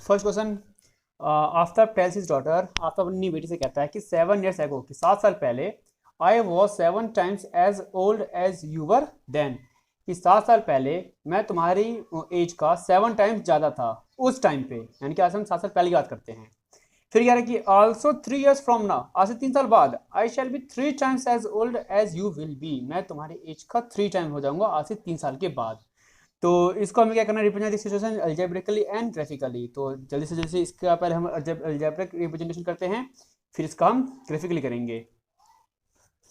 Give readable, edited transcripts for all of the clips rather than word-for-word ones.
First question, Aftab tales his daughter, Aftab अपनी बेटी से कहता है कि 7 years ago, कि 7 साल पहले, I was 7 times as old as you were then, कि 7 साल पहले मैं तुम्हारी एज का 7 times ज़्यादा था उस टाइम पे, यानी कि आज हम 7 साल पहले की बात करते हैं। फिर कह रहा है कि ऑल्सो 3 years फ्रॉम नाउ, आज से 3 साल बाद, I shall be 3 times as old as you will be, मैं तुम्हारी एज का 3 टाइम हो जाऊंगा आज से 3 साल के बाद। तो इसको हमें क्या करना है, represent this situation algebraically and graphically. तो जल्दी से जल्दी इसका पहले हम अलजेब्रिक रिप्रेजेंटेशन करते हैं, फिर इसका हम ग्राफिकली करेंगे।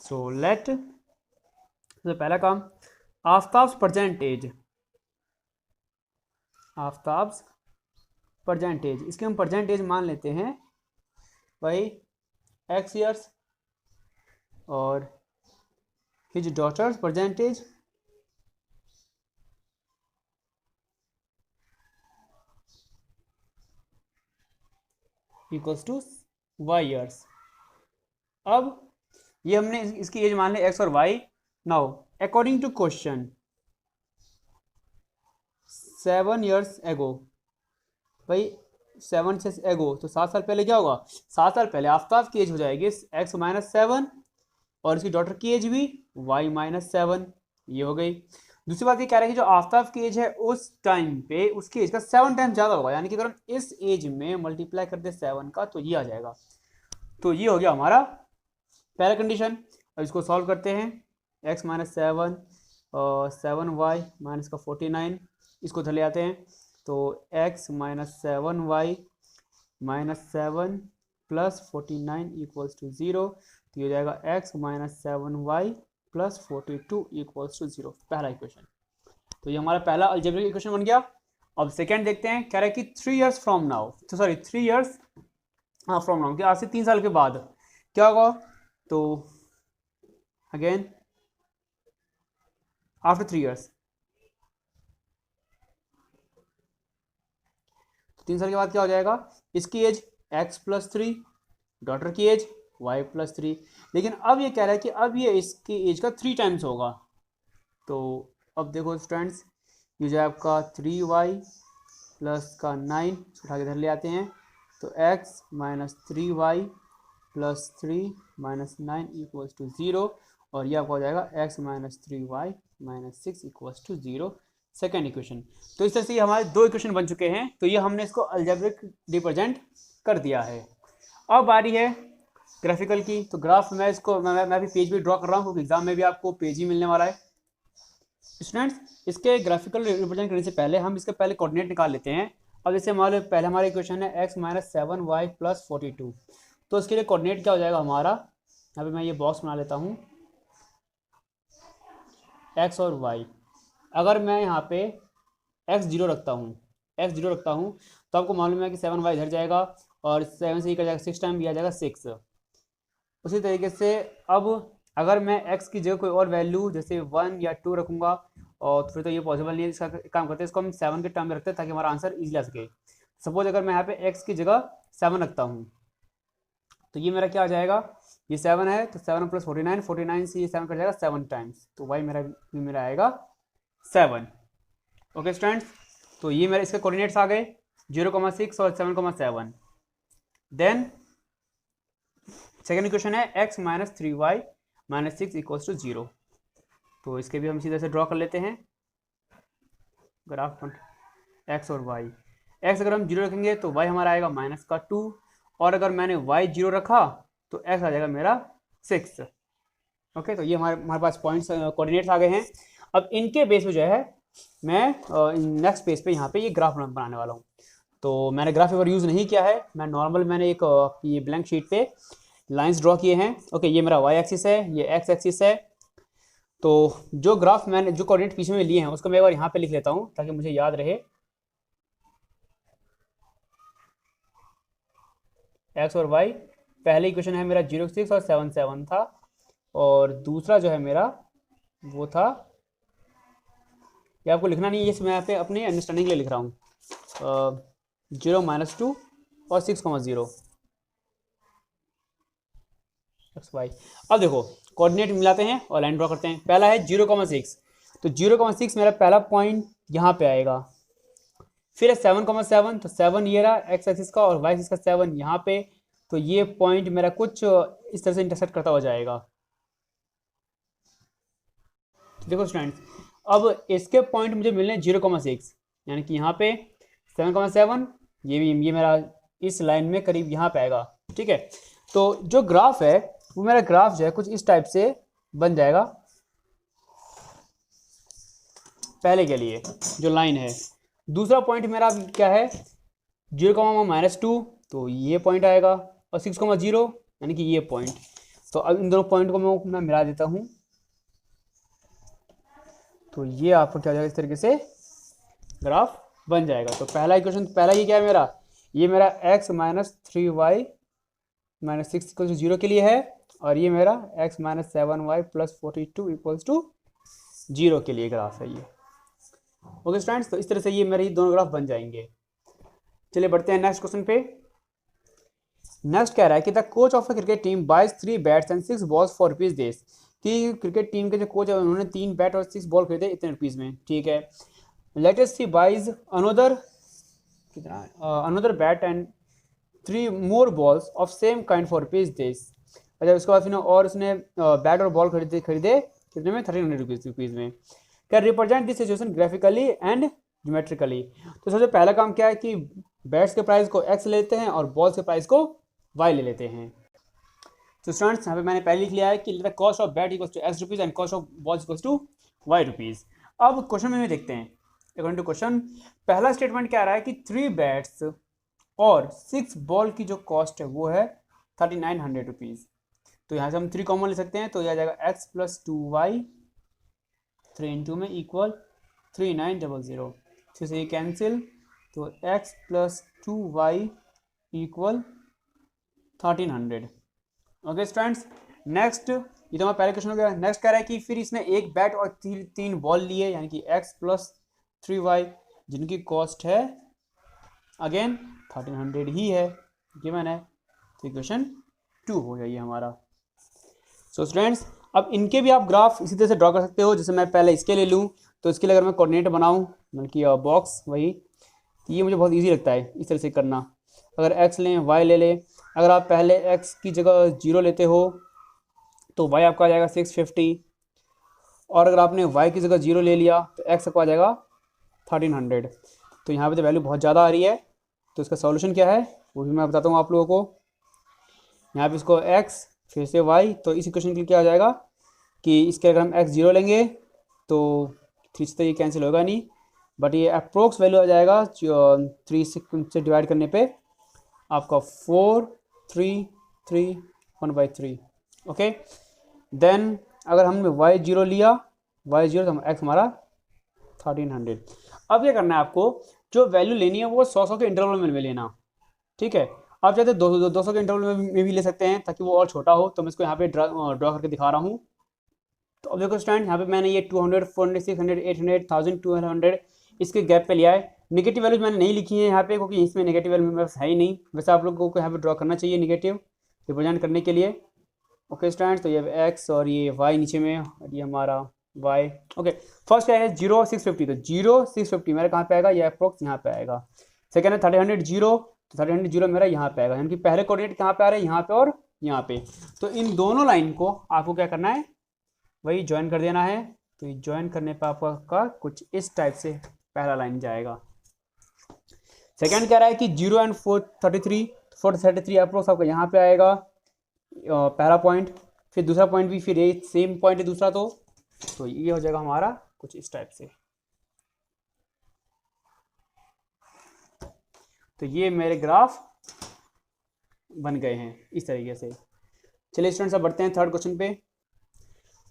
सो लेट, तो पहला काम, Aftab's present age, Aftab's present age, इसके हम प्रेजेंट एज मान लेते हैं भाई x years, और his daughter's present age equals to y years। अब ये हमने इसकी एज मान ली x और y। Now according to question 7 years ago, भाई 7 से एगो तो 7 साल पहले क्या होगा, 7 साल पहले आफ्ताब की एज हो जाएगी x-7, और इसकी डॉटर की एज भी y-7, ये हो गई। दूसरी बात ये कह रहा है कि जो आफ्ताब की एज है उस टाइम पे उसकी एज का 7 टाइम ज़्यादा होगा, यानी कि अगर हम इस एज में मल्टीप्लाई करते 7 का तो ये आ जाएगा। तो ये हो गया हमारा पहला कंडीशन। अब इसको सॉल्व करते हैं, x-7 और 7y माइनस का 49, इसको धर ले आते हैं, तो x-7y -7 प्लस 49 इक्वल्स टू 0, तो ये हो जाएगा x-7y प्लस 42 इक्वल्स टू 0, पहला इक्वेशन। तो ये हमारा पहला अलजेब्रिक इक्वेशन बन गया। अब सेकेंड देखते हैं, कह रहा है कि 3 years फ्रॉम नाउ, तो सॉरी 3 years फ्रॉम नाउ, कि आज से 3 साल के बाद क्या होगा, तो अगेन आफ्टर 3 years, 3 साल के बाद क्या हो जाएगा, इसकी एज x+3, डॉटर की एज y+3, लेकिन अब ये कह रहा है कि अब ये इसकी एज का 3 टाइम्स होगा। तो अब देखो स्टूडेंट्स, ये जो आपका 3y प्लस का 9 उठा के इधर ले आते हैं, तो x - 3y plus 3 - 9 equals to 0, और ये आपका हो जाएगा x - 3y - 6 equals to 0, second equation. तो इस तरह से हमारे 2 इक्वेशन बन चुके हैं। तो ये हमने इसको अलजेब्रिक रिप्रेजेंट कर दिया है। अब बारी है ग्राफिकल की। तो ग्राफ मैं इसको मैं भी पेज भी ड्रॉ कर रहा हूँ, क्योंकि एग्जाम में भी आपको पेज ही मिलने वाला है। स्टूडेंट्स, इसके ग्राफिकल रिप्रेजेंट करने से पहले हम इसके पहले कोऑर्डिनेट निकाल लेते हैं। अब जैसे हमारे पहले हमारा इक्वेशन है x - 7y प्लस 42, तो इसके लिए कोऑर्डिनेट क्या हो जाएगा हमारा, अभी मैं ये बॉक्स बना लेता हूँ, x और y। अगर मैं यहाँ पे x0 रखता हूँ, तो आपको मालूम है कि 7y इधर जाएगा, और 7 से ये कर जाएगा 6 टाइम, ये आ जाएगा 6। उसी तरीके से अब अगर मैं x की जगह कोई और वैल्यू जैसे 1 या 2 रखूँगा, और फिर तो ये पॉसिबल नहीं है, इसका काम करते हैं, इसको हम 7 के टर्म में रखते हैं ताकि हमारा आंसर ईजिली आ सके। सपोज अगर मैं यहाँ पे x की जगह 7 रखता हूँ, तो ये मेरा क्या आ जाएगा, ये 7 है तो 7 प्लस 49, 49 से ये 7 कर जाएगा 7 टाइम्स, तो y मेरा आएगा 7। ओके स्टूडेंट्स, तो ये मेरे इसके कोऑर्डिनेट्स आ गए 0,6 और 7,7। देन सेकेंड इक्वेशन है x - 3y - 6 इक्वल्स टू 0, तो इसके भी हम सीधे से ड्रॉ कर लेते हैं ग्राफ x और y। x अगर हम 0 रखेंगे तो y हमारा आएगा -2, और अगर मैंने y 0 रखा तो x आ जाएगा मेरा 6। ओके, तो ये हमारे पास पॉइंट्स कोऑर्डिनेट्स आ गए हैं। अब इनके बेस पे जो है मैं नेक्स्ट पेज पे यहाँ पे ये ग्राफ बनाने वाला हूँ। तो मैंने ग्राफ पेपर यूज़ नहीं किया है, मैं नॉर्मल मैंने एक ये ब्लैंक शीट पे लाइंस ड्रॉ किए हैं। ओके, ये मेरा y एक्सिस है, ये x एक्सिस है। तो जो ग्राफ मैंने जो कोऑर्डिनेट पीछे में लिए हैं उसको मैं एक बार यहाँ पे लिख लेता हूँ ताकि मुझे याद रहे। x और y, पहले इक्वेशन है मेरा 0,6 और 7,7 था, और दूसरा जो है मेरा वो था, ये आपको लिखना नहीं है, ये मैं यहाँ पे अपनी अंडरस्टैंडिंग के लिए लिख रहा हूँ, 0 - 2 और 6,0 xy। अब देखो कोऑर्डिनेट मिलाते हैं और लाइन ड्रॉ करते हैं। पहला है 0,6, तो 0,6 मेरा पहला पॉइंट यहाँ पे आएगा, फिर है 7,7, तो 7 ये रहा एक्स एक्सिस का और वाई एक्सिस का 7 यहाँ पे। तो ये पॉइंट मेरा कुछ इस तरह से इंटरसेक्ट करता हुआ जाएगा। देखो स्टूडेंट्स, अब इसके पॉइंट मुझे मिलने 0,6, यानी कि यहाँ पे 7,7, ये मेरा इस लाइन में करीब यहाँ पे आएगा। ठीक है, तो जो ग्राफ है वो मेरा ग्राफ जो है कुछ इस टाइप से बन जाएगा पहले के लिए जो लाइन है। दूसरा पॉइंट मेरा क्या है 0,-2, तो ये पॉइंट आएगा, और 6,0 यानी कि ये पॉइंट। तो अब इन दोनों पॉइंट को मैं मिला देता हूँ, तो ये आपको क्या हो जाएगा, इस तरीके से ग्राफ बन जाएगा। तो पहला इक्वेशन, पहला ये क्या है मेरा, ये मेरा x - 3y - 6 = 0 के लिए है, और ये मेरा x - 7y + 42 = 0 के लिए ग्राफ है ये। ओके स्टूडेंट्स, तो इस तरह से ये मेरे दोनों ग्राफ बन जाएंगे। चलिए बढ़ते हैं नेक्स्ट क्वेश्चन पे। नेक्स्ट कह रहा है कि the coach of a cricket team buys 3 bats and 6 balls for rupees this, कि क्रिकेट टीम के जो कोच है उन्होंने 3 बैट और 6 बॉल खरीदे इतने रुपीज में। ठीक है, लेट अस सी बाइज अनदर कितना another bat and 3 more balls of same kind for rupees this. अच्छा, उसके बाद फिर और उसने बैट और बॉल खरीदे कितने में, 1300 रुपीज में। Can represent this situation graphically and geometrically. तो सबसे पहला काम क्या है कि बैट्स के प्राइस को x लेते हैं और बॉल्स के प्राइस को y ले लेते हैं। तो स्टूडेंट्स यहाँ पे मैंने पहले लिख लिया है कि cost of bat equals to x rupees and cost of balls equals to y rupees. अब क्वेश्चन में देखते हैं अकॉर्डिंग टू क्वेश्चन। पहला स्टेटमेंट क्या आ रहा है कि 3 बैट्स और 6 बॉल की जो कॉस्ट है वो है 3900 रुपीज़। तो यहाँ से हम 3 कॉमन ले सकते हैं, तो यह आ जाएगा x + 2y 3 × में इक्वल 3900। फिर से ये कैंसिल, तो x + 2y equal 1300। Okay students, next, ये तो हमारा पहले क्वेश्चन हो गया। नेक्स्ट कह रहा है कि फिर इसने एक बैट और 3 बॉल लिए, यानी कि x + 3y जिनकी कॉस्ट है अगेन 1300 ही है, गिवन है। तो इक्वेशन 2 हो जाइए हमारा। सो स्टूडेंट्स, अब इनके भी आप ग्राफ इसी तरह से ड्रॉ कर सकते हो। जैसे मैं पहले इसके ले लूँ, तो इसके लिए अगर मैं कोऑर्डिनेट बनाऊँ, मतलब कि बॉक्स वही, तो ये मुझे बहुत इजी लगता है इस तरह से करना। अगर x लें, y ले लें, अगर आप पहले x की जगह 0 लेते हो तो y आपका आ जाएगा 650, और अगर आपने y की जगह 0 ले लिया तो x आपका आ जाएगा 1300। तो यहाँ पे तो वैल्यू बहुत ज़्यादा आ रही है, तो इसका सॉल्यूशन क्या है वो भी मैं बताता हूँ आप लोगों को। यहाँ पे इसको x फिर से y, तो इस इक्वेशन के लिए क्या आ जाएगा कि इसके अगर हम x 0 लेंगे तो 3 से ये कैंसिल होगा नहीं, बट ये अप्रोक्स वैल्यू आ जाएगा 3 से डिवाइड करने पे आपका 4,331/3। ओके, देन अगर हमने y 0 लिया, y 0 तो x हमारा 1300। अब क्या करना है आपको, जो वैल्यू लेनी है वो 100 के इंटरवल में लेना। ठीक है, आप चाहते 200 के इंटरवल में भी ले सकते हैं ताकि वो और छोटा हो। तो मैं इसको यहाँ पे ड्रॉ करके दिखा रहा हूँ। तो अब देखो स्टूडेंट, यहाँ पे मैंने ये 200, 400, 600, 800, 1000, 1200 इसके गैप पे लिया है। नेगेटिव वैल्यूज मैंने नहीं लिखी है यहाँ पे, क्योंकि इसमें नेगेटिव वैल्यू मेरे पास है ही नहीं। वैसे आप लोगों को यहाँ पे ड्रॉ करना चाहिए नेगेटिव रिप्रेजेंट करने के लिए। ओके स्टूडेंट, तो ये x और ये y नीचे में, और ये हमारा y। ओके, फर्स्ट क्या है 0 650, तो 0 650 मेरा कहाँ पे आएगा, ये अप्रोक्स यहाँ पे आएगा। सेकेंड है 1300 0, तो 1300 0 मेरा यहाँ पे आएगा, यानी कि पहले कोऑर्डिनेट कहाँ पे आ रहे हैं, यहाँ पे और यहाँ पे। तो इन दोनों लाइन को आपको क्या करना है, वही ज्वाइन कर देना है। तो ज्वाइन करने पर आपका कुछ इस टाइप से पहला लाइन जाएगा। सेकेंड कह रहा है कि 0 एंड 433 अप्रोक्स आपका यहाँ पे आएगा पहला पॉइंट। फिर दूसरा पॉइंट भी फिर ये सेम पॉइंट है दूसरा, तो ये हो जाएगा हमारा कुछ इस टाइप से। तो ये मेरे ग्राफ बन गए हैं इस तरीके से। चलिए स्टूडेंट्स, अब बढ़ते हैं थर्ड क्वेश्चन पे।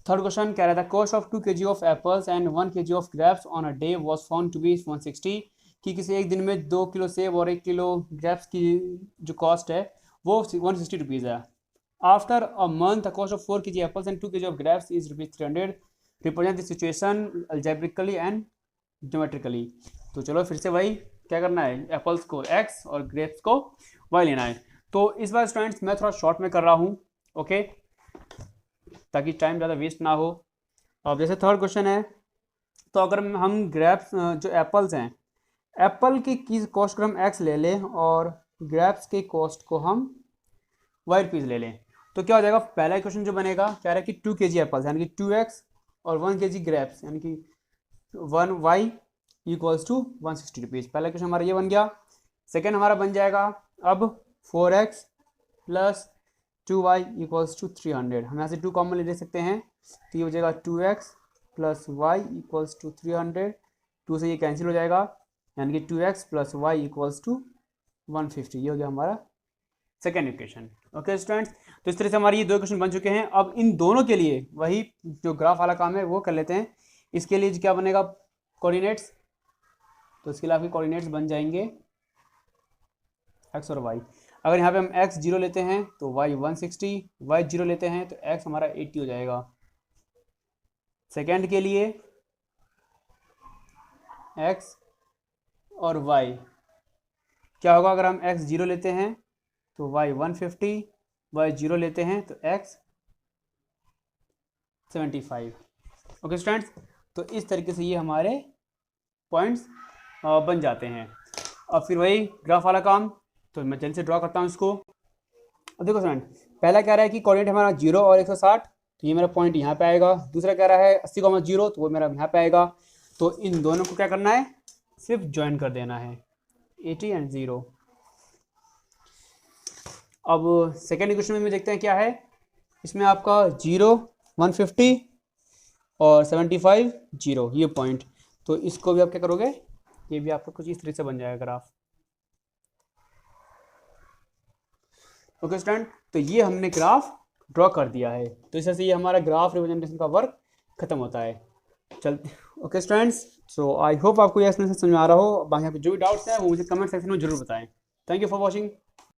थर्ड क्वेश्चन कह रहा था cost of 2 kg of apples and 1 kg of grapes on a day was found to be 160, कि किसी एक दिन में 2 किलो सेब और 1 किलो ग्रेप्स की जो कॉस्ट है वो 160 रुपीज़ है। After a month the cost of 4 kg apples and 2 kg of grapes is ₹300। Represent the situation algebraically and geometrically. तो चलो फिर से वही क्या करना है, एप्पल्स को x और ग्रेप्स को y लेना है। तो इस बार स्टूडेंट्स मैं थोड़ा शॉर्ट में कर रहा हूँ, ओके, ताकि टाइम ज़्यादा वेस्ट ना हो। अब जैसे थर्ड क्वेश्चन है, तो अगर हम ग्रेप्स जो एप्पल्स हैं, एप्पल की कॉस्ट को हम एक्स ले लें और ग्रेप्स के कॉस्ट को हम वाई रुपीज़ ले लें, तो क्या हो जाएगा, पहला क्वेश्चन जो बनेगा कह रहा है कि 2 kg एप्पल्स यानी कि 2x और 1 kg ग्रेप्स यानी कि 1y इक्वल्स टू 160 रुपीज़। पहला क्वेश्चन हमारा ये बन गया। सेकेंड हमारा बन जाएगा अब 4x plus 2y equals to 300। हम यहाँ से 2 कॉमन ले सकते हैं, तो ये हो जाएगा 2x plus Y equals to 300। 2 से ये कैंसिल हो जाएगा यानी कि 2x plus Y equals to 150। ये हो गया हमारा सेकेंड इक्वेशन। ओके स्टूडेंट्स, तो इस तरह से हमारी ये 2 इक्वेशन बन चुके हैं। अब इन दोनों के लिए वही जो ग्राफ वाला काम है वो कर लेते हैं। इसके लिए क्या बनेगा, कोऑर्डिनेट्स, तो इसके लिए आपके कोऑर्डिनेट्स बन जाएंगे x और y। अगर यहाँ पे हम x 0 लेते हैं तो y 160, y 0 लेते हैं तो x हमारा 80 हो जाएगा। सेकेंड के लिए x और y क्या होगा, अगर हम x 0 लेते हैं तो y 150, y 0 लेते हैं तो x 75। ओके स्टूडेंट्स, तो इस तरीके से ये हमारे पॉइंट्स बन जाते हैं। अब फिर वही ग्राफ वाला काम, तो मैं जल्दी से ड्रॉ करता हूँ इसको। अब देखो स्टूडेंट, पहला कह रहा है कि कोऑर्डिनेट हमारा 0 और 160, तो ये मेरा पॉइंट यहाँ पे आएगा। दूसरा कह रहा है 80,0, तो वो मेरा यहाँ पे आएगा। तो इन दोनों को क्या करना है, सिर्फ ज्वाइन कर देना है, 80 एंड 0। अब सेकेंड इक्वेशन में देखते हैं क्या है। इसमें आपका 0 150 और 75 0 ये पॉइंट, तो इसको भी आप क्या करोगे, ये भी आपका कुछ इस तरह से बन जाएगा ग्राफ। ओके स्टूडेंट, तो ये हमने ग्राफ ड्रॉ कर दिया है। तो इस तरह से ये हमारा ग्राफ रिप्रेजेंटेशन का वर्क खत्म होता है। चलते okay students, so I hope आपको ये समझ में आ रहा हो। बाकी आपको जो भी डाउट्स हैं वो मुझे कमेंट सेक्शन में जरूर बताएं। Thank you for watching.